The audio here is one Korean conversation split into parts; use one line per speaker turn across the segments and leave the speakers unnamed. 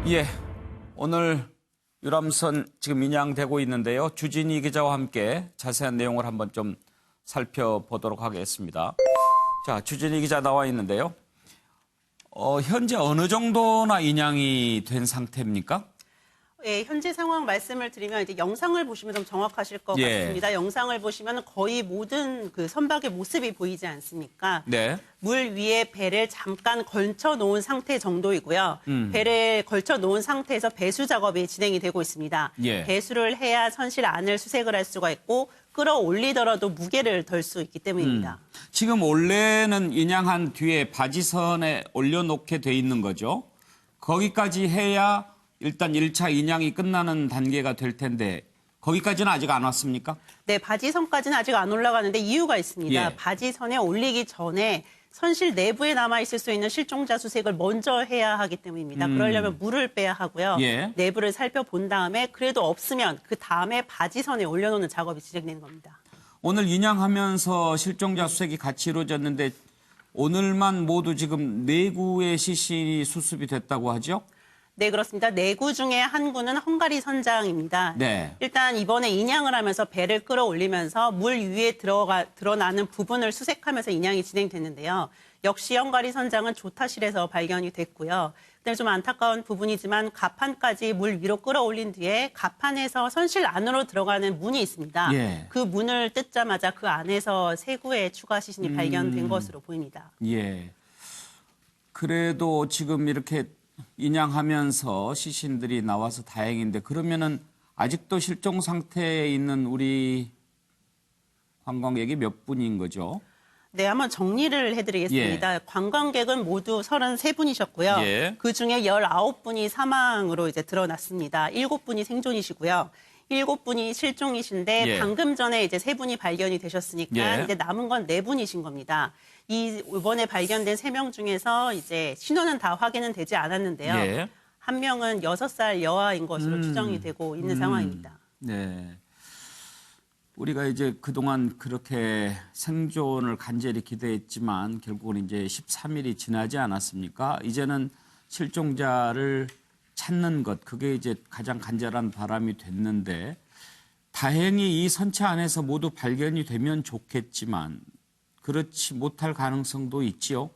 예, 오늘 유람선 지금 인양되고 있는데요. 주진희 기자와 함께 자세한 내용을 한번 좀 살펴보도록 하겠습니다. 자, 주진희 기자 나와 있는데요. 현재 어느 정도나 인양이 된 상태입니까?
예, 현재 상황 말씀을 드리면 이제 영상을 보시면 좀 정확하실 것 같습니다. 영상을 보시면 거의 모든 그 선박의 모습이 보이지 않습니까?
네.
물 위에 배를 잠깐 걸쳐 놓은 상태 정도이고요. 배를 걸쳐 놓은 상태에서 배수 작업이 진행이 되고 있습니다.
예.
배수를 해야 선실 안을 수색을 할 수가 있고 끌어올리더라도 무게를 덜 수 있기 때문입니다.
지금 원래는 인양한 뒤에 바지선에 올려놓게 돼 있는 거죠. 거기까지 해야 일단 1차 인양이 끝나는 단계가 될 텐데 거기까지는 아직 안 왔습니까?
네, 바지선까지는 아직 안 올라가는데 이유가 있습니다.
예.
바지선에 올리기 전에 선실 내부에 남아있을 수 있는 실종자 수색을 먼저 해야 하기 때문입니다. 그러려면 물을 빼야 하고요.
예.
내부를 살펴본 다음에 그래도 없으면 그 다음에 바지선에 올려놓는 작업이 진행되는 겁니다.
오늘 인양하면서 실종자 수색이 같이 이루어졌는데 오늘만 모두 지금 4구의 시신이 수습이 됐다고 하죠?
네, 그렇습니다. 4구 중에 한 구는 헝가리 선장입니다.
네.
일단 이번에 인양을 하면서 배를 끌어올리면서 물 위에 드러나는 부분을 수색하면서 인양이 진행됐는데요. 역시 헝가리 선장은 조타실에서 발견이 됐고요. 근데 좀 안타까운 부분이지만 갑판까지 물 위로 끌어올린 뒤에 갑판에서 선실 안으로 들어가는 문이 있습니다.
예.
그 문을 뜯자마자 그 안에서 3구의 추가 시신이 발견된 것으로 보입니다.
예. 그래도 지금 이렇게 인양하면서 시신들이 나와서 다행인데 그러면은 아직도 실종 상태에 있는 우리 관광객이 몇 분인 거죠?
네, 한번 정리를 해드리겠습니다.
예.
관광객은 모두 33분이셨고요.
예.
그중에 19분이 사망으로 이제 드러났습니다. 7분이 생존이시고요. 7분이 실종이신데
예.
방금 전에 이제 3분이 발견이 되셨으니까
예.
이제 남은 건 4분이신 겁니다. 이번에 발견된 3명 중에서 이제 신원은 다 확인은 되지 않았는데요.
예.
한 명은 6살 여아인 것으로 추정이 되고 있는 상황입니다.
네. 우리가 이제 그동안 그렇게 생존을 간절히 기대했지만 결국은 이제 13일이 지나지 않았습니까? 이제는 실종자를 찾는 것, 그게 이제 가장 간절한 바람이 됐는데 다행히 이 선체 안에서 모두 발견이 되면 좋겠지만 그렇지 못할 가능성도 있지요.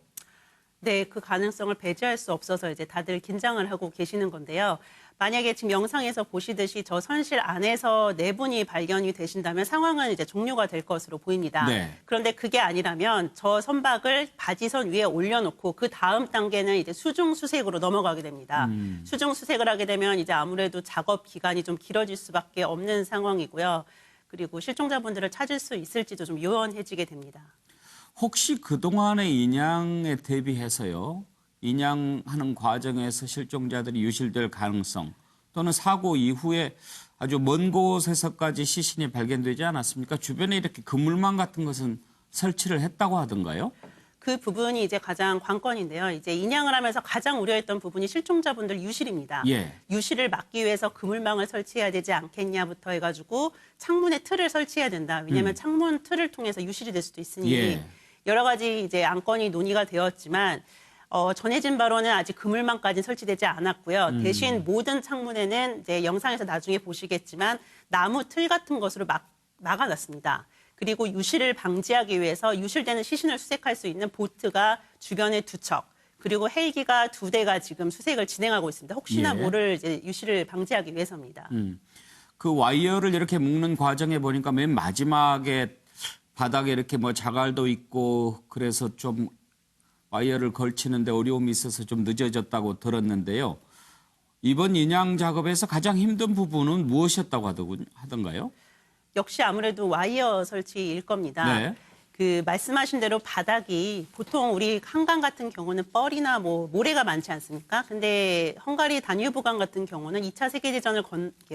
네, 그 가능성을 배제할 수 없어서 이제 다들 긴장을 하고 계시는 건데요. 만약에 지금 영상에서 보시듯이 저 선실 안에서 4분이 발견이 되신다면 상황은 이제 종료가 될 것으로 보입니다.
네.
그런데 그게 아니라면 저 선박을 바지선 위에 올려놓고 그 다음 단계는 이제 수중 수색으로 넘어가게 됩니다. 수중 수색을 하게 되면 이제 아무래도 작업 기간이 좀 길어질 수밖에 없는 상황이고요. 그리고 실종자분들을 찾을 수 있을지도 좀 요원해지게 됩니다.
혹시 그동안의 인양에 대비해서요. 인양하는 과정에서 실종자들이 유실될 가능성 또는 사고 이후에 아주 먼 곳에서까지 시신이 발견되지 않았습니까? 주변에 이렇게 그물망 같은 것은 설치를 했다고 하던가요?
그 부분이 이제 가장 관건인데요. 이제 인양을 하면서 가장 우려했던 부분이 실종자분들 유실입니다.
예.
유실을 막기 위해서 그물망을 설치해야 되지 않겠냐부터 해가지고 창문에 틀을 설치해야 된다. 왜냐하면 창문 틀을 통해서 유실이 될 수도 있으니
예.
여러 가지 이제 안건이 논의가 되었지만 전해진 바로는 아직 그물망까지는 설치되지 않았고요. 대신 모든 창문에는 이제 영상에서 나중에 보시겠지만 나무 틀 같은 것으로 막아놨습니다. 그리고 유실을 방지하기 위해서 유실되는 시신을 수색할 수 있는 보트가 주변에 2척, 그리고 헬기가 2대가 지금 수색을 진행하고 있습니다. 혹시나
예.
모를 이제 유실을 방지하기 위해서입니다.
그 와이어를 이렇게 묶는 과정에 보니까 맨 마지막에 바닥에 이렇게 뭐 자갈도 있고 그래서 좀 와이어를 걸치는데 어려움이 있어서 좀 늦어졌다고 들었는데요. 이번 인양 작업에서 가장 힘든 부분은 무엇이었다고 하던가요?
역시 아무래도 와이어 설치일 겁니다.
네.
그 말씀하신 대로 바닥이 보통 우리 한강 같은 경우는 뻘이나 뭐 모래가 많지 않습니까? 근데 헝가리 다뉴브강 같은 경우는 2차 세계대전을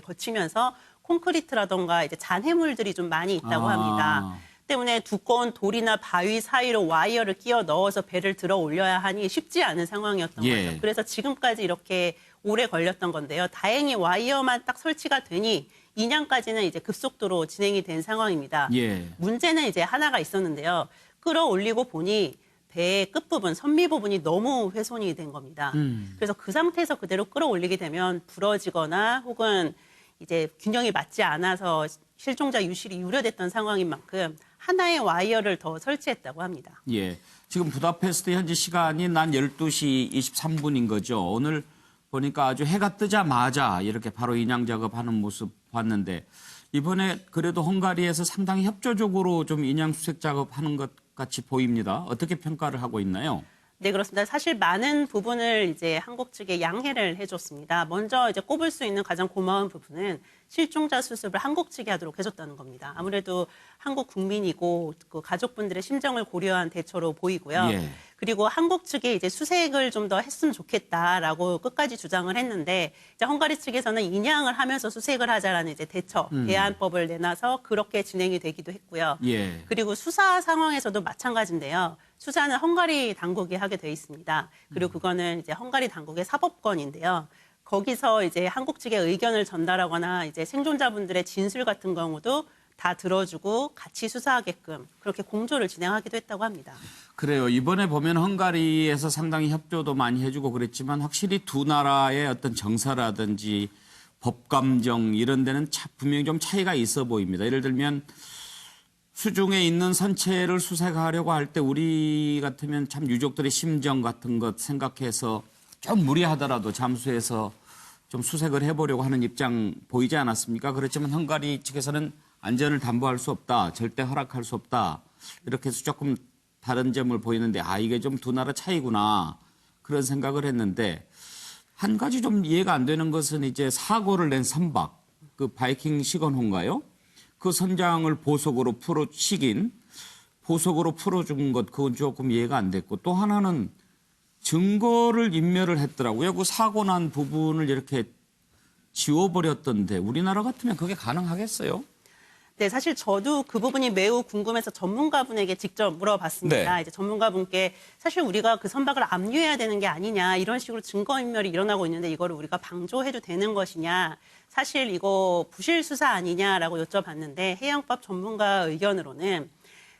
거치면서 콘크리트라던가 이제 잔해물들이 좀 많이 있다고 합니다. 때문에 두꺼운 돌이나 바위 사이로 와이어를 끼워 넣어서 배를 들어 올려야 하니 쉽지 않은 상황이었던
예.
거죠. 그래서 지금까지 이렇게 오래 걸렸던 건데요. 다행히 와이어만 딱 설치가 되니 인양까지는 이제 급속도로 진행이 된 상황입니다.
예.
문제는 이제 하나가 있었는데요. 끌어올리고 보니 배의 끝부분, 선미 부분이 너무 훼손이 된 겁니다. 그래서 그 상태에서 그대로 끌어올리게 되면 부러지거나 혹은 이제 균형이 맞지 않아서 실종자 유실이 우려됐던 상황인 만큼 하나의 와이어를 더 설치했다고 합니다.
예. 지금 부다페스트 현지 시간이 난 12시 23분인 거죠. 오늘 보니까 아주 해가 뜨자마자 이렇게 바로 인양 작업하는 모습 봤는데 이번에 그래도 헝가리에서 상당히 협조적으로 좀 인양 수색 작업하는 것 같이 보입니다. 어떻게 평가를 하고 있나요?
네, 그렇습니다. 사실 많은 부분을 이제 한국 측에 양해를 해줬습니다. 먼저 이제 꼽을 수 있는 가장 고마운 부분은 실종자 수습을 한국 측이 하도록 해줬다는 겁니다. 아무래도 한국 국민이고 그 가족분들의 심정을 고려한 대처로 보이고요.
예.
그리고 한국 측에 이제 수색을 좀 더 했으면 좋겠다라고 끝까지 주장을 했는데 이제 헝가리 측에서는 인양을 하면서 수색을 하자라는 이제 대처 대안법을 내놔서 그렇게 진행이 되기도 했고요.
예.
그리고 수사 상황에서도 마찬가지인데요. 수사는 헝가리 당국이 하게 돼 있습니다. 그리고 그거는 이제 헝가리 당국의 사법권인데요. 거기서 이제 한국 측의 의견을 전달하거나 이제 생존자분들의 진술 같은 경우도 다 들어주고 같이 수사하게끔 그렇게 공조를 진행하기도 했다고 합니다.
그래요. 이번에 보면 헝가리에서 상당히 협조도 많이 해주고 그랬지만 확실히 두 나라의 어떤 정서라든지 법감정 이런 데는 분명히 좀 차이가 있어 보입니다. 예를 들면 수중에 있는 선체를 수색하려고 할 때 우리 같으면 참 유족들의 심정 같은 것 생각해서 좀 무리하더라도 잠수해서 좀 수색을 해보려고 하는 입장 보이지 않았습니까? 그렇지만 헝가리 측에서는 안전을 담보할 수 없다. 절대 허락할 수 없다. 이렇게 해서 조금 다른 점을 보이는데 이게 좀 두 나라 차이구나. 그런 생각을 했는데 한 가지 좀 이해가 안 되는 것은 이제 사고를 낸 선박, 그 바이킹 시건호인가요? 그 선장을 보석으로 풀어준 것 그건 조금 이해가 안 됐고 또 하나는 증거를 인멸을 했더라고요. 그 사고 난 부분을 이렇게 지워버렸던데 우리나라 같으면 그게 가능하겠어요?
네, 사실 저도 그 부분이 매우 궁금해서 전문가분에게 직접 물어봤습니다.
네.
이제 전문가분께 사실 우리가 그 선박을 압류해야 되는 게 아니냐 이런 식으로 증거인멸이 일어나고 있는데 이거를 우리가 방조해도 되는 것이냐 사실 이거 부실 수사 아니냐라고 여쭤봤는데 해양법 전문가 의견으로는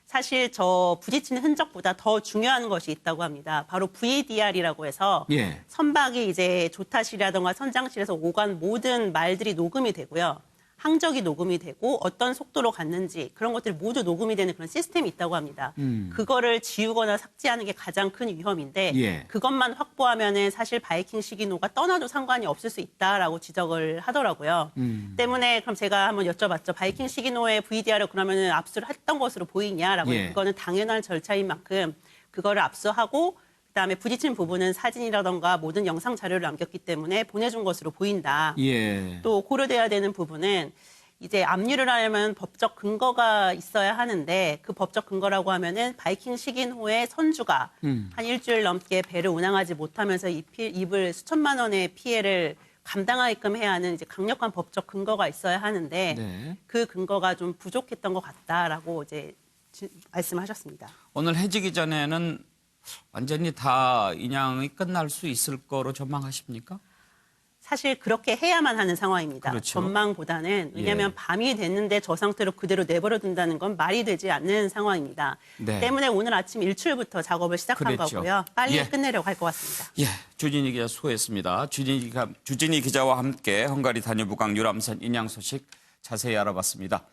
사실 저 부딪히는 흔적보다 더 중요한 것이 있다고 합니다. 바로 VDR이라고 해서
예.
선박이 이제 조타실이라든가 선장실에서 오간 모든 말들이 녹음이 되고요. 항적이 녹음이 되고 어떤 속도로 갔는지 그런 것들이 모두 녹음이 되는 그런 시스템이 있다고 합니다. 그거를 지우거나 삭제하는 게 가장 큰 위험인데
예.
그것만 확보하면은 사실 바이킹 시기노가 떠나도 상관이 없을 수 있다라고 지적을 하더라고요. 때문에 그럼 제가 한번 여쭤봤죠. 바이킹 시기노의 VDR을 그러면은 압수를 했던 것으로 보이냐라고.
예.
그거는 당연한 절차인 만큼 그거를 압수하고 그다음에 부딪힌 부분은 사진이라던가 모든 영상 자료를 남겼기 때문에 보내준 것으로 보인다.
예.
또 고려돼야 되는 부분은 이제 압류를 하려면 법적 근거가 있어야 하는데 그 법적 근거라고 하면은 바이킹 시긴호의 선주가 한 일주일 넘게 배를 운항하지 못하면서 입을 수천만 원의 피해를 감당하게끔 해야 하는 이제 강력한 법적 근거가 있어야 하는데
네.
그 근거가 좀 부족했던 것 같다라고 이제 말씀하셨습니다.
오늘 해지기 전에는 완전히 다 인양이 끝날 수 있을 거로 전망하십니까?
사실 그렇게 해야만 하는 상황입니다.
그렇죠.
전망보다는 왜냐하면
예.
밤이 됐는데 저 상태로 그대로 내버려 둔다는 건 말이 되지 않는 상황입니다.
네.
때문에 오늘 아침 일출부터 작업을 시작한
그랬죠.
거고요. 빨리
예.
끝내려고 할 것 같습니다.
예, 주진희 기자 수고했습니다. 주진희 기자와 함께 헝가리 단유부강 유람선 인양 소식 자세히 알아봤습니다.